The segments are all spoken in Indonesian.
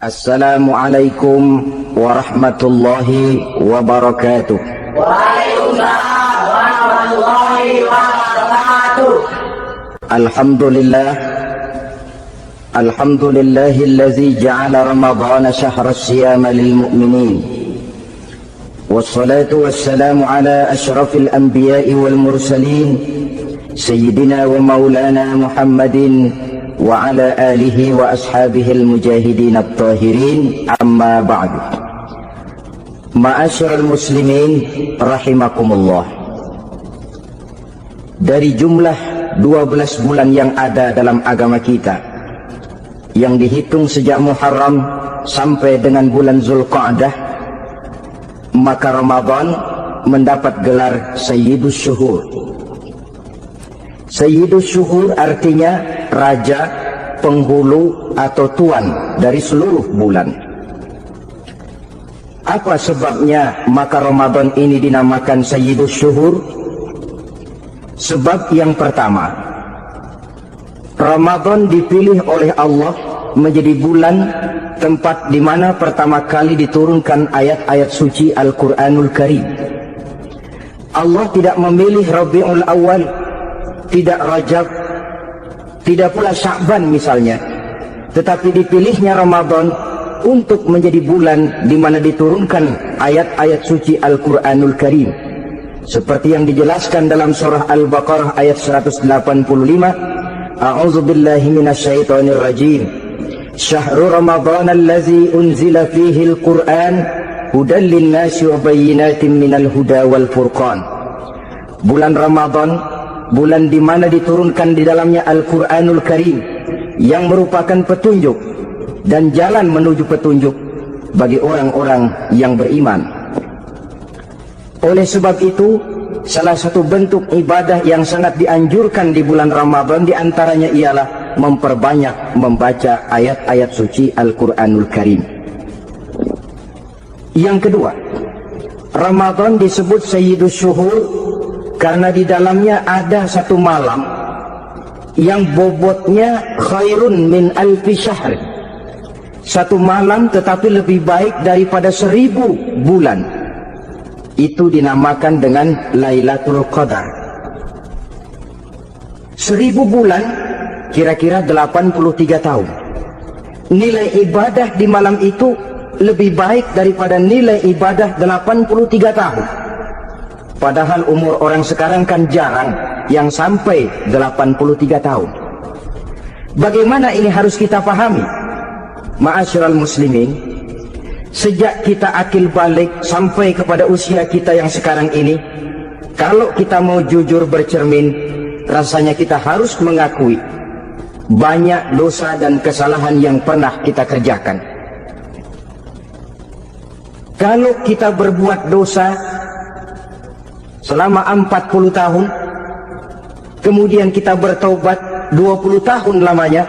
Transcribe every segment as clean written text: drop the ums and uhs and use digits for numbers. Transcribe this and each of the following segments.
Assalamualaikum warahmatullahi wabarakatuh. Waalaikumsalam warahmatullahi wabarakatuh. Alhamdulillahillazi ja'ala ramadhana syahra siyama lilmu'minin. Wassalatu wassalamu ala ashrafil anbiya'i wal mursalin Sayyidina wa maulana Muhammadin wa ala alihi wa ashabihil mujahidin at-tahirin, amma ba'du. Ma'asyiral muslimin rahimakumullah. Dari jumlah 12 bulan yang ada dalam agama kita, yang dihitung sejak Muharram sampai dengan bulan Zulqa'dah, maka Ramadan mendapat gelar Sayyidus Syuhur. Sayyidus Syuhur artinya raja, penghulu atau tuan dari seluruh bulan. Apa sebabnya maka Ramadan ini dinamakan Sayyidus Syuhur? Sebab yang pertama, Ramadan dipilih oleh Allah menjadi bulan tempat di mana pertama kali diturunkan ayat-ayat suci Al-Quranul Karim. Allah tidak memilih Rabiul Awal, tidak Rajab, tidak pula Sya'ban misalnya, tetapi dipilihnya Ramadan untuk menjadi bulan di mana diturunkan ayat-ayat suci Al-Quranul Karim, seperti yang dijelaskan dalam surah Al-Baqarah ayat 185. A'udzubillahi minasyaitonir rajim. Syahrul Ramadan allazi unzila fihi al-Qur'an hudan lin-nasi wa bayyinatin minal huda wal furqan. Bulan Ramadan, bulan di mana diturunkan di dalamnya Al-Quranul Karim, yang merupakan petunjuk dan jalan menuju petunjuk bagi orang-orang yang beriman. Oleh sebab itu, salah satu bentuk ibadah yang sangat dianjurkan di bulan Ramadan diantaranya ialah memperbanyak membaca ayat-ayat suci Al-Quranul Karim. Yang kedua, Ramadan disebut Sayyidus Syuhur karena di dalamnya ada satu malam yang bobotnya khairun min alfi syahr. Satu malam tetapi lebih baik daripada 1000 bulan. Itu dinamakan dengan Lailatul Qadar. 1000 bulan kira-kira 83 tahun. Nilai ibadah di malam itu lebih baik daripada nilai ibadah 83 tahun. Padahal umur orang sekarang kan jarang yang sampai 83 tahun. Bagaimana ini harus kita pahami? Ma'asyiral muslimin, sejak kita akil balik sampai kepada usia kita yang sekarang ini, kalau kita mau jujur bercermin, rasanya kita harus mengakui banyak dosa dan kesalahan yang pernah kita kerjakan. Kalau kita berbuat dosa selama 40 tahun, kemudian kita bertaubat 20 tahun lamanya,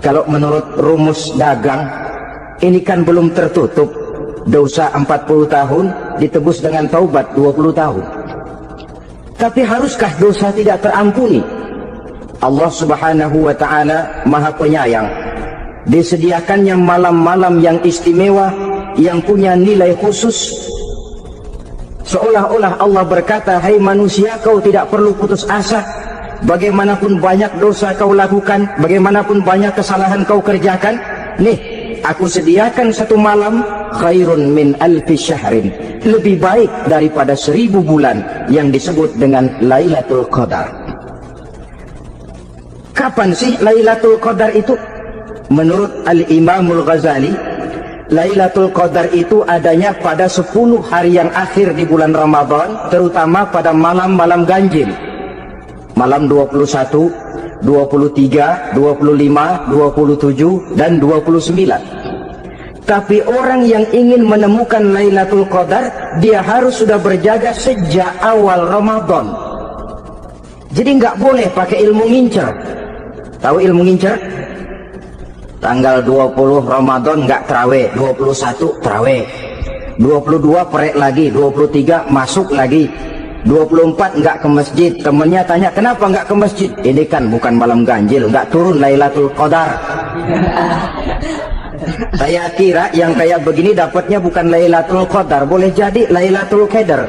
kalau menurut rumus dagang, ini kan belum tertutup. Dosa 40 tahun ditebus dengan taubat 20 tahun. Tapi haruskah dosa tidak terampuni? Allah subhanahu wa ta'ala maha penyayang. Disediakannya malam-malam yang istimewa, yang punya nilai khusus. Seolah-olah Allah berkata, hai manusia, kau tidak perlu putus asa. Bagaimanapun banyak dosa kau lakukan, bagaimanapun banyak kesalahan kau kerjakan, nih, aku sediakan satu malam khairun min alfi syahrin, lebih baik daripada 1000 bulan, yang disebut dengan Lailatul Qadar. Kapan sih Lailatul Qadar itu? Menurut Al-Imamul Ghazali, Lailatul Qadar itu adanya pada 10 hari yang akhir di bulan Ramadan, terutama pada malam-malam ganjil. Malam 21, 23, 25, 27, dan 29. Tapi orang yang ingin menemukan Lailatul Qadar, dia harus sudah berjaga sejak awal Ramadan. Jadi nggak boleh pakai ilmu ngincer. Tahu ilmu ngincer? Tanggal 20 Ramadan nggak terawih, 21 terawih, 22 perek lagi, 23 masuk lagi, 24 nggak ke masjid. Temennya tanya, kenapa nggak ke masjid? Ini kan bukan malam ganjil, nggak turun Lailatul Qadar. Saya kira yang kayak begini dapatnya bukan Lailatul Qadar, boleh jadi Lailatul Qadar.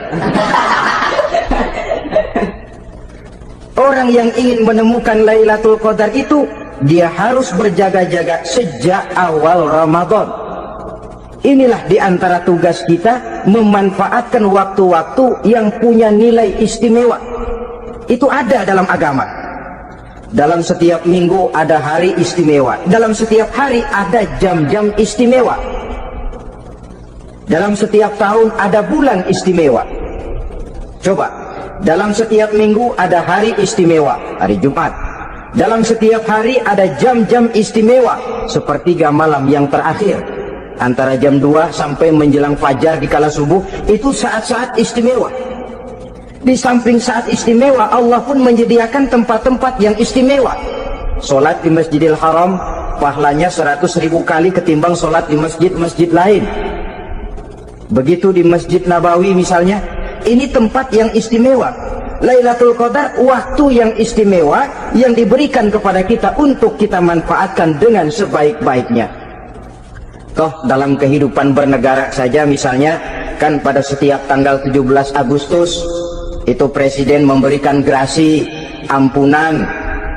Orang yang ingin menemukan Lailatul Qadar itu, dia harus berjaga-jaga sejak awal Ramadan. Inilah diantara tugas kita, memanfaatkan waktu-waktu yang punya nilai istimewa. Itu ada dalam agama. Dalam setiap minggu ada hari istimewa. Dalam setiap hari ada jam-jam istimewa. Dalam setiap tahun ada bulan istimewa. Coba, dalam setiap minggu ada hari istimewa, hari Jumat. Dalam setiap hari ada jam-jam istimewa, sepertiga malam yang terakhir. Antara jam 2 sampai menjelang fajar di kala subuh, itu saat-saat istimewa. Di samping saat istimewa, Allah pun menyediakan tempat-tempat yang istimewa. Solat di Masjidil Haram, pahalanya 100.000 kali ketimbang solat di masjid-masjid lain. Begitu di Masjid Nabawi misalnya, ini tempat yang istimewa. Lailatul Qadar, waktu yang istimewa yang diberikan kepada kita untuk kita manfaatkan dengan sebaik-baiknya. Toh dalam kehidupan bernegara saja misalnya, kan pada setiap tanggal 17 Agustus itu presiden memberikan grasi ampunan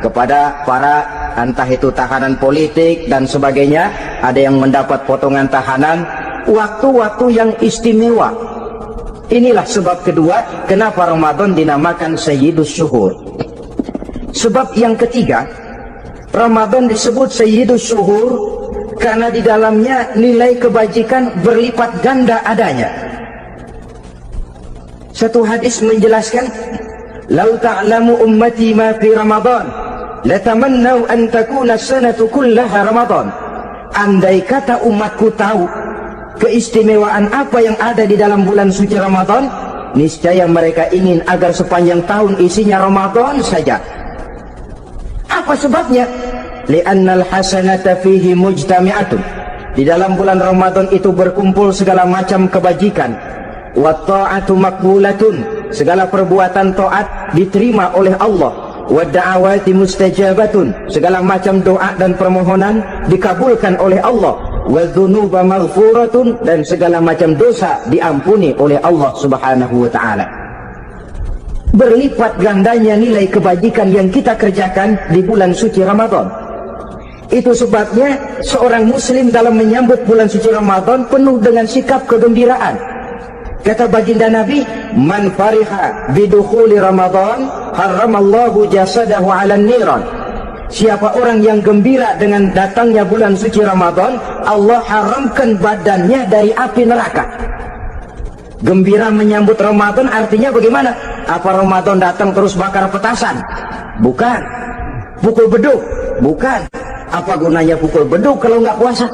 kepada para entah itu tahanan politik dan sebagainya, ada yang mendapat potongan tahanan, waktu-waktu yang istimewa. Inilah sebab kedua kenapa Ramadan dinamakan Sayyidus Syuhur. Sebab yang ketiga, Ramadan disebut Sayyidus Syuhur karena di dalamnya nilai kebajikan berlipat ganda adanya. Satu hadis menjelaskan, "Lau ta'lamu ummati ma fi Ramadan, latamannau an takuna sanatu kullaha Ramadan." Andai kata umatku tahu keistimewaan apa yang ada di dalam bulan suci Ramadan, niscaya mereka ingin agar sepanjang tahun isinya Ramadan saja. Apa sebabnya? Li'annal hasanata fihi mujtami'atun. Di dalam bulan Ramadan itu berkumpul segala macam kebajikan. Wa ta'atu maqbulatun. Segala perbuatan taat diterima oleh Allah. Wa da'awati mustajabatun. Segala macam doa dan permohonan dikabulkan oleh Allah. Wa dzunuba maghfuratun. Dan segala macam dosa diampuni oleh Allah Subhanahu wa ta'ala. Berlipat gandanya nilai kebajikan yang kita kerjakan di bulan suci Ramadan. Itu sebabnya seorang muslim dalam menyambut bulan suci Ramadan penuh dengan sikap kegembiraan. Kata baginda Nabi, "Man fariha bidukhuli Ramadan, haramallahu jasadahu 'alan niran." Siapa orang yang gembira dengan datangnya bulan suci Ramadan, Allah haramkan badannya dari api neraka. Gembira menyambut Ramadan artinya bagaimana? Apa Ramadan datang terus bakar petasan? Bukan. Pukul beduk? Bukan. Apa gunanya pukul beduk kalau nggak puasa?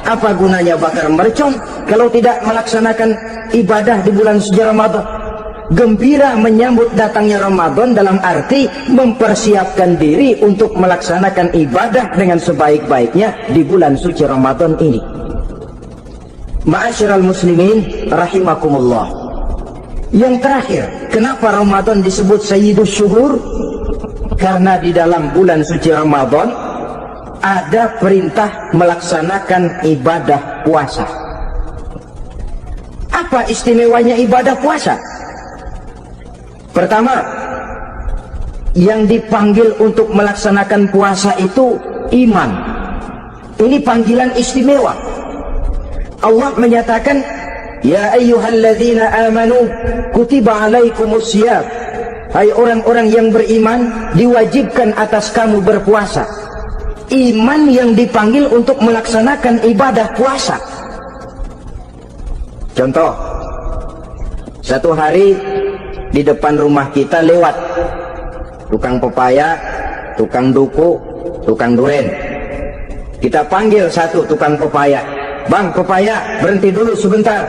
Apa gunanya bakar mercon kalau tidak melaksanakan ibadah di bulan suci Ramadan? Gembira menyambut datangnya Ramadan dalam arti mempersiapkan diri untuk melaksanakan ibadah dengan sebaik-baiknya di bulan suci Ramadan ini. Ma'asyiral muslimin rahimakumullah. Yang terakhir, kenapa Ramadan disebut Sayyidus Syuhur? Karena di dalam bulan suci Ramadan ada perintah melaksanakan ibadah puasa. Apa istimewanya ibadah puasa? Pertama, yang dipanggil untuk melaksanakan puasa itu iman. Ini panggilan istimewa. Allah menyatakan, "Ya ayyuhalladzina amanu kutiba alaikumusiyam." Hai orang-orang yang beriman, diwajibkan atas kamu berpuasa. Iman yang dipanggil untuk melaksanakan ibadah puasa. Contoh, satu hari di depan rumah kita lewat tukang pepaya, tukang duku, tukang duren. Kita panggil satu tukang pepaya, "Bang, pepaya, berhenti dulu sebentar."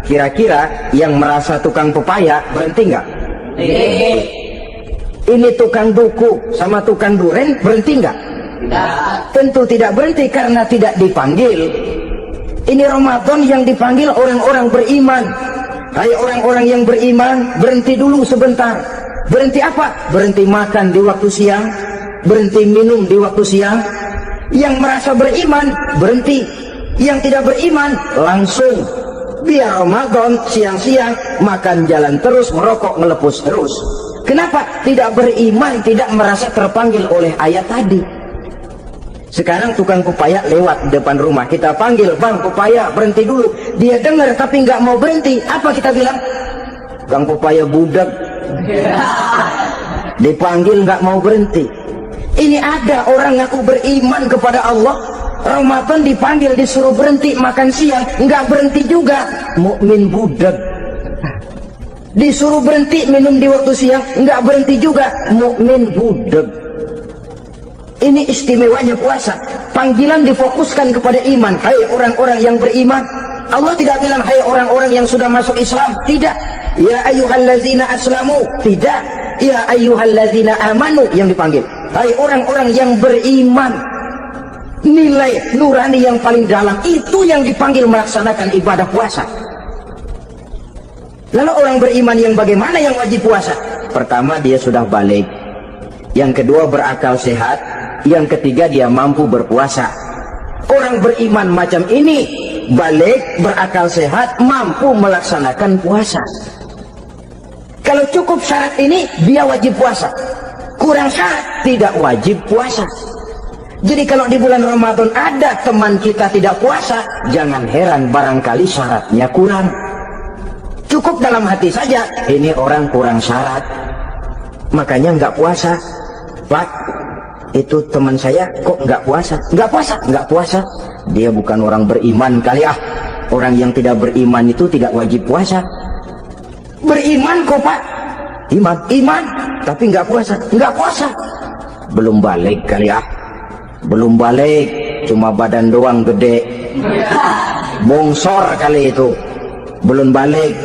Kira-kira yang merasa tukang pepaya berhenti nggak? Ini tukang duku sama tukang duren berhenti nggak? Tentu tidak berhenti karena tidak dipanggil. Ini Ramadan yang dipanggil orang-orang beriman. Hai orang-orang yang beriman, berhenti dulu sebentar. Berhenti apa? Berhenti makan di waktu siang, berhenti minum di waktu siang. Yang merasa beriman berhenti, yang tidak beriman langsung. Biar Ramadan siang-siang makan jalan terus, merokok ngelepus terus. Kenapa? Tidak beriman, tidak merasa terpanggil oleh ayat tadi. Sekarang tukang pepaya lewat di depan rumah, kita panggil, "Bang, pepaya, berhenti dulu." Dia dengar tapi nggak mau berhenti. Apa kita bilang? "Kang pepaya budak." Dipanggil nggak mau berhenti. Ini ada orang ngaku beriman kepada Allah, Ramadan dipanggil disuruh berhenti makan siang, nggak berhenti juga. Mukmin budak. Disuruh berhenti minum di waktu siang, nggak berhenti juga. Mukmin budak. Ini istimewanya puasa. Panggilan difokuskan kepada iman. Hai orang-orang yang beriman. Allah tidak bilang hai orang-orang yang sudah masuk Islam. Tidak. Ya ayyuhallazina aslamu. Tidak. Ya ayyuhallazina amanu yang dipanggil. Hai orang-orang yang beriman. Nilai nurani yang paling dalam itu yang dipanggil melaksanakan ibadah puasa. Lalu orang beriman yang bagaimana yang wajib puasa? Pertama, dia sudah balik. Yang kedua, berakal sehat. Yang ketiga, dia mampu berpuasa. Orang beriman macam ini balik, berakal sehat, mampu melaksanakan puasa. Kalau cukup syarat ini, dia wajib puasa. Kurang syarat, tidak wajib puasa. Jadi kalau di bulan Ramadan ada teman kita tidak puasa, jangan heran barangkali syaratnya kurang. Cukup dalam hati saja, ini orang kurang syarat, makanya nggak puasa. Pak, itu teman saya kok nggak puasa? Nggak puasa, nggak puasa. Dia bukan orang beriman kali ah. Orang yang tidak beriman itu tidak wajib puasa. Beriman kok Pak? Iman, tapi nggak puasa, nggak puasa. Belum balik kali ah. Belum balik, cuma badan doang gede. Bongsor kali itu. Belum balik.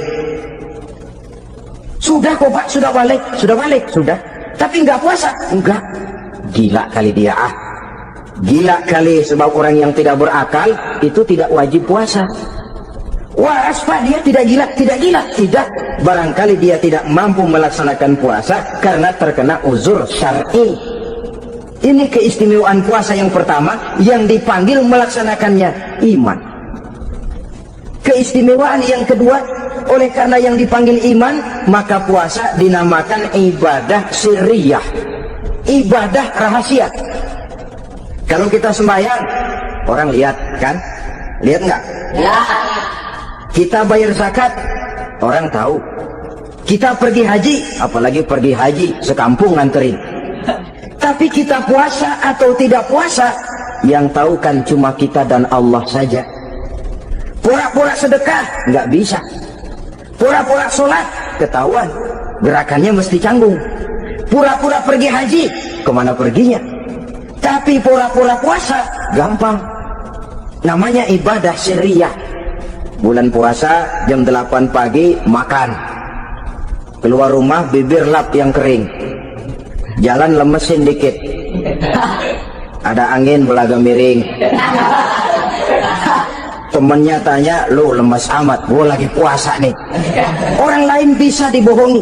Sudah kok Pak, sudah balik, sudah. Tapi nggak puasa, enggak. Gila kali dia ah. Gila kali, sebab orang yang tidak berakal itu tidak wajib puasa. Waras Pak, dia tidak gila, tidak. Barangkali dia tidak mampu melaksanakan puasa karena terkena uzur syar'i. Ini keistimewaan puasa yang pertama, yang dipanggil melaksanakannya iman. Keistimewaan yang kedua, oleh karena yang dipanggil iman, maka puasa dinamakan ibadah sirriyah, ibadah rahasia. Kalau kita sembahyang, orang lihat kan? Lihat nggak? Ya. Kita bayar zakat, orang tahu. Kita pergi haji, apalagi pergi haji, sekampung nganterin. Tapi kita puasa atau tidak puasa, yang tahu kan cuma kita dan Allah saja. Pura-pura sedekah, nggak bisa. Pura-pura sholat, ketahuan. Gerakannya mesti canggung. Pura-pura pergi haji, kemana perginya? Tapi pura-pura puasa, gampang. Namanya ibadah sirriyah. Bulan puasa, jam 8 pagi, makan. Keluar rumah, bibir lap yang kering. Jalan lemesin dikit. Ada angin belaga miring. Temennya tanya, "Lu lemes amat." "Gua lagi puasa nih." Orang lain bisa dibohongi.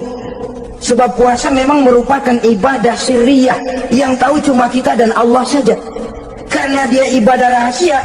Sebab puasa memang merupakan ibadah sirriyah yang tahu cuma kita dan Allah saja. Karena dia ibadah rahasia,